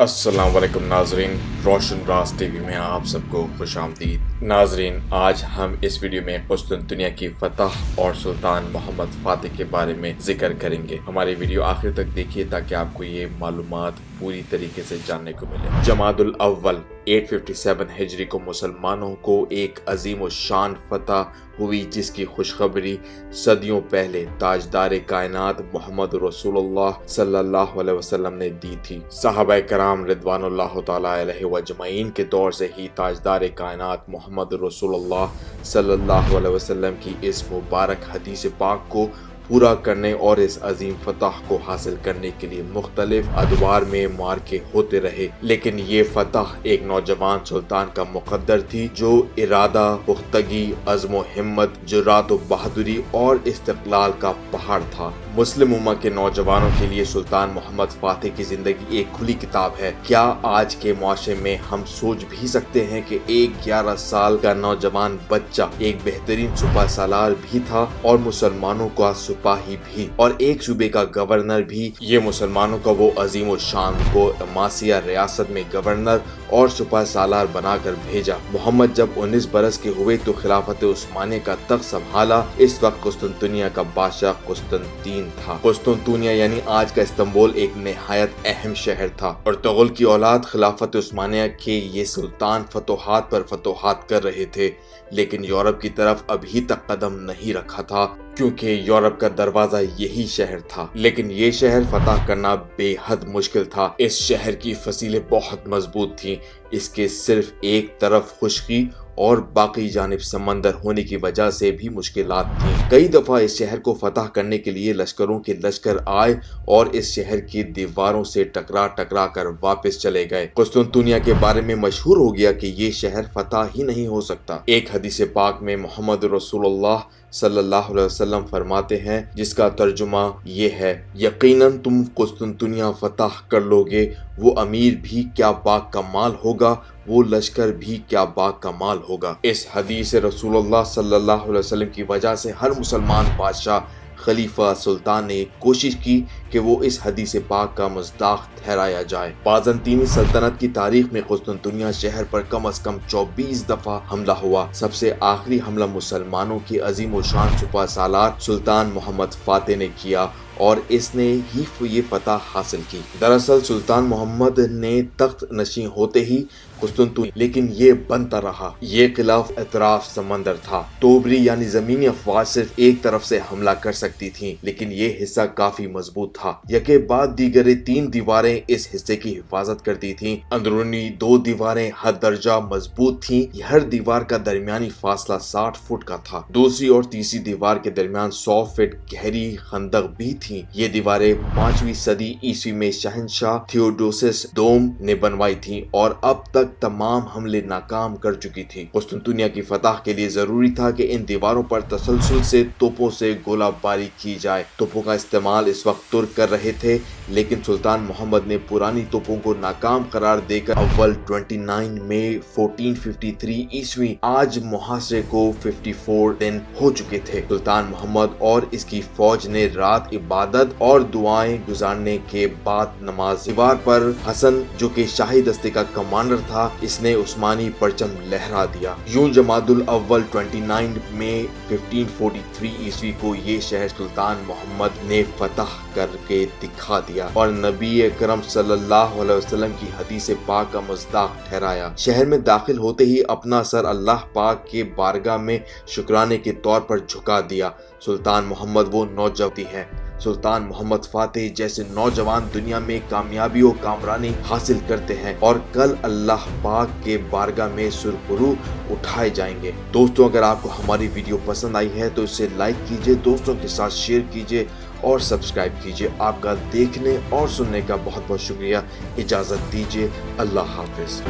السلام علیکم ناظرین، روشن راز ٹی وی میں آپ سب کو خوش آمدید۔ ناظرین، آج ہم اس ویڈیو میں قسطنطنیہ کی فتح اور سلطان محمد فاتح کے بارے میں ذکر کریں گے۔ ہماری ویڈیو آخر تک دیکھیے تاکہ آپ کو یہ معلومات پوری طریقے سے جاننے کو ملے۔ جمادی الاول 857 ہجری کو مسلمانوں کو ایک عظیم و شان فتح ہوئی جس کی خوشخبری صدیوں پہلے تاجدار کائنات محمد رسول اللہ صلی اللہ علیہ وسلم نے دی تھی۔ صحابہ کرام رضوان اللہ تعالی علیہ اجمعین کے دور سے ہی تاجدار کائنات محمد رسول اللہ صلی اللہ علیہ وسلم کی اس مبارک حدیث پاک کو پورا کرنے اور اس عظیم فتح کو حاصل کرنے کے لیے مختلف ادوار میں معرکے ہوتے رہے، لیکن یہ فتح ایک نوجوان سلطان کا مقدر تھی جو ارادہ، پختگی، عزم و ہمت، جرات و بہادری اور استقلال کا پہاڑ تھا۔ مسلم امہ کے نوجوانوں کے لیے سلطان محمد فاتح کی زندگی ایک کھلی کتاب ہے۔ کیا آج کے معاشرے میں ہم سوچ بھی سکتے ہیں کہ ایک 11 سال کا نوجوان بچہ ایک بہترین سپہ سالار بھی تھا اور مسلمانوں کا سپاہی بھی، اور ایک صوبے کا گورنر بھی؟ یہ مسلمانوں کا وہ عظیم و شان کو ماسیہ ریاست میں گورنر اور سپہ سالار بنا کر بھیجا۔ محمد جب 19 برس کے ہوئے تو خلافت عثمانیہ کا تخت سنبھالا۔ اس وقت قسطنطنیہ کا بادشاہ قسطنطین تھا۔ قسطنطنیہ یعنی آج کا استنبول ایک نہایت اہم شہر تھا، اور تغل کی اولاد خلافت عثمانیہ کے یہ سلطان فتوحات پر فتوحات کر رہے تھے، لیکن یورپ کی طرف ابھی تک قدم نہیں رکھا تھا کیونکہ یورپ کا دروازہ یہی شہر تھا۔ لیکن یہ شہر فتح کرنا بے حد مشکل تھا۔ اس شہر کی فصیلیں بہت مضبوط تھیں، اس کے صرف ایک طرف خشکی اور باقی جانب سمندر ہونے کی وجہ سے بھی مشکلات تھیں۔ کئی دفعہ اس شہر کو فتح کرنے کے لیے لشکروں کے لشکر آئے اور اس شہر کی دیواروں سے ٹکرا کر واپس چلے گئے۔ قسطنطنیہ کے بارے میں مشہور ہو گیا کہ یہ شہر فتح ہی نہیں ہو سکتا۔ ایک حدیث پاک میں محمد رسول اللہ صلی اللہ علیہ وسلم فرماتے ہیں، جس کا ترجمہ یہ ہے: یقیناً تم قسطنطنیہ فتح کر لو گے، وہ امیر بھی کیا باکمال ہوگا، وہ لشکر بھی کیا باکمال ہوگا۔ اس حدیث رسول اللہ صلی اللہ علیہ وسلم کی وجہ سے ہر مسلمان بادشاہ، خلیفہ، سلطان نے کوشش کی کہ وہ اس حدیث پاک کا مصداق ٹھہرایا جائے۔ بازنطینی سلطنت کی تاریخ میں قسطنطنیہ شہر پر کم از کم 24 دفعہ حملہ ہوا۔ سب سے آخری حملہ مسلمانوں کے عظیم و شان سپہ سالار سلطان محمد فاتح نے کیا اور اس نے ہی یہ فتح حاصل کی۔ دراصل سلطان محمد نے تخت نشین ہوتے ہی قسطنطنیہ، لیکن یہ بنتا رہا۔ یہ خلاف اطراف سمندر تھا۔ توبری یعنی زمینی افواج صرف ایک طرف سے حملہ کر سکتی تھیں، لیکن یہ حصہ کافی مضبوط تھا۔ یکے بعد دیگر 3 دیواریں اس حصے کی حفاظت کرتی تھیں۔ اندرونی 2 دیواریں حد درجہ مضبوط تھیں۔ ہر دیوار کا درمیانی فاصلہ 60 فٹ کا تھا۔ دوسری اور تیسری دیوار کے درمیان 100 فٹ گہری خندق بھی تھی۔ یہ دیواریں 5ویں صدی عیسوی میں شہنشاہ تھیوڈوسس دوم نے بنوائی تھیں اور اب تک تمام حملے ناکام کر چکی تھی۔ قسطنطنیہ کی فتح کے لیے ضروری تھا کہ ان دیواروں پر تسلسل سے توپوں سے گولہ باری کی جائے۔ توپوں کا استعمال اس وقت ترک کر رہے تھے، لیکن سلطان محمد نے پرانی توپوں کو ناکام قرار دے کر اول 29 مئی 1453 عیسوی، آج محاصرے کو 54 دن ہو چکے تھے۔ سلطان محمد اور اس کی فوج نے رات عبادت اور دعائیں گزارنے کے بعد نماز دیوار پر حسن، جو کہ شاہی دستے کا کمانڈر تھا، اس نے عثمانی پرچم لہرا دیا۔ یوں جمادی الاول 29 مئی 1543 عیسوی کو یہ شہر سلطان محمد نے فتح کر کے دکھا دیا اور نبی اکرم صلی اللہ علیہ وسلم کی حدیث پاک کا مصداق ٹھہرایا۔ شہر میں داخل ہوتے ہی اپنا سر اللہ پاک کے بارگاہ میں شکرانے کے طور پر جھکا دیا۔ سلطان محمد وہ نوجوان ہے۔ سلطان محمد فاتح جیسے نوجوان دنیا میں کامیابی و کامرانی حاصل کرتے ہیں اور کل اللہ پاک کے بارگاہ میں سرخرو اٹھائے جائیں گے۔ دوستوں، اگر آپ کو ہماری ویڈیو پسند آئی ہے تو اسے لائک کیجئے، دوستوں کے ساتھ شیئر کیجئے اور سبسکرائب کیجئے۔ آپ کا دیکھنے اور سننے کا بہت بہت شکریہ۔ اجازت دیجئے۔ اللہ حافظ۔